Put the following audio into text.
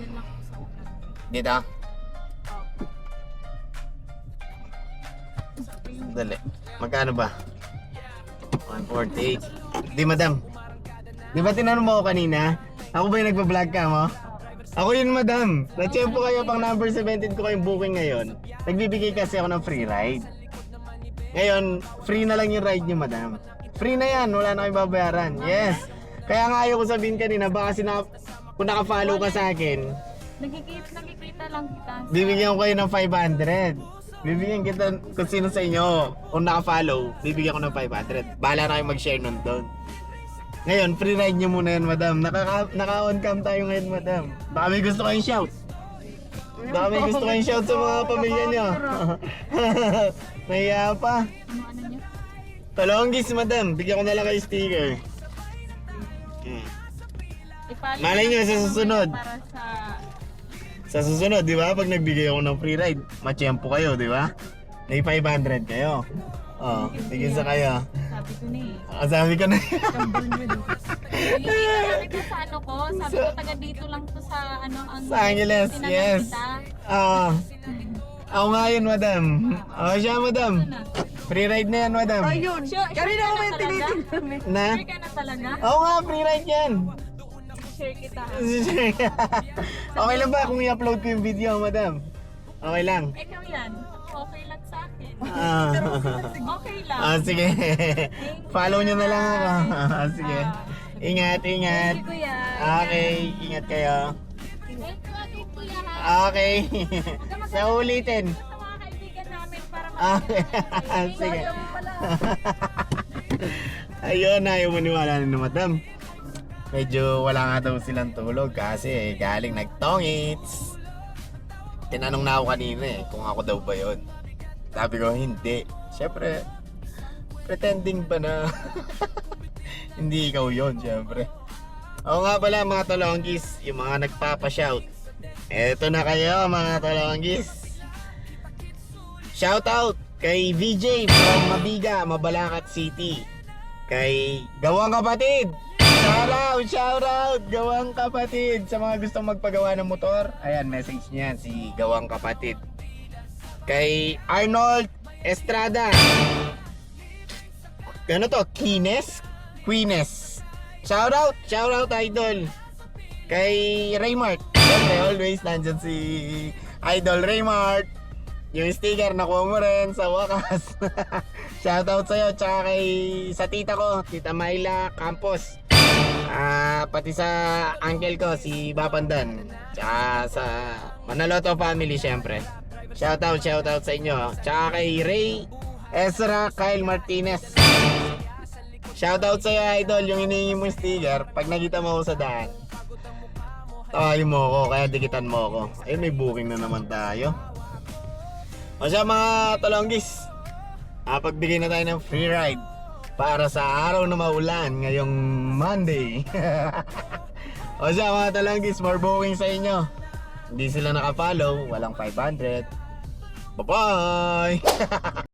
Diyan lang ako sa ulan. Dito? Dali. Magkano ba? 148. Di madam. Di ba tinanong mo ako kanina? Ako ba yung nagpa-vlog ka mo? Ako yun madam. Na-check po kayo pang number 17 ko kayong booking ngayon. Nagbibigay kasi ako ng free ride. Ngayon, free na lang yung ride nyo madam. Free na yan, wala na kayong babayaran. Yes. Kaya nga ayaw ko sabihin kanina, baka kung naka-follow ka sa akin, Nakikita lang kita. bibigyan ko kayo ng 500. Bibigyan kita kung sino sa inyo. Kung naka-follow, bibigyan ko ng 500. Bahala na kayo mag-share nun doon. Ngayon, free ride nyo muna yan, madam. Naka-on cam tayo ngayon, madam. Baka may gusto kayong shout. Baka may gusto kayong shout sa mga pamilya nyo. Nahiya pa. Ano niyo? Talonggis, madam. Bigyan ko na lang kayo sticker. I-follow Malay nyo sa susunod. Para sa... Sa susunod, di ba? Pag nagbigay ako ng free ride, machempo kayo, di ba? May 500 kayo. Oh, tigil sa kayo. Sabi ko na eh. Sabi ko na. Kambal mo dito. Sabi ko sa ano ko, sabi ko taga dito lang to sa ano ang Sa Angeles, tinanong yes. kita. Ako nga yun, madam. Siya, madam. Free ride na yan, madam. Ayun. Kanina ko may tinitingnan. Na? Sure ka na talaga? Oo nga, free ride yan. Share kita. Okay lang ba kung i-upload ko yung video, madam? Okay lang. Ikaw yan. Okay lang sa akin. Ah. Okay lang. Sige. Follow nyo na lang ako. Sige. Ingat, ingat. Thank you, kuya. Okay, ingat kayo. Thank you, kuya. Okay. Sa ulitin. Sa mga kaibigan namin para Okay. Sige. Ayun, ayaw maniwala na madam. Medyo wala nga daw silang tulog kasi galing nagtongits. Tinanong na ako kanina kung ako daw ba yun. Sabi ko hindi. Siyempre, pretending ba na hindi ikaw yun, siyempre. Oo nga pala mga talonggis, yung mga nagpapashout. Eto na kayo mga talonggis. Shout out kay VJ from Mabiga, Mabalacat City. Kay Gawang Kapatid. Shout out, Gawang Kapatid. Sa mga gustong magpagawa ng motor, ayan, message niya si Gawang Kapatid. Kay Arnold Estrada. Ano to? Quines? Shout out idol. Kay Raymart. Siyempre, always nandyan si Idol Raymart. Yung sticker nakuha mo rin sa wakas. Shout out sa'yo. Tsaka sa tita ko, Tita Myla Campos. Pati sa uncle ko, si Bapandan. Tsaka sa Manaloto family syempre. Shout out sa inyo. Tsaka kay Ray Ezra Kyle Martinez. Shout out sa'yo idol. Yung hinihingi mo sticker, pag nakita mo ako sa daan, tawahin mo ako, kaya dikitan mo ako. Ayun, may booking na naman tayo. O siya mga talonggis, pagbigay na tayo ng free ride para sa araw na maulan ngayong Monday. O siya mga talonggis, more booking sa inyo. Hindi sila naka-follow, walang 500. Bye-bye!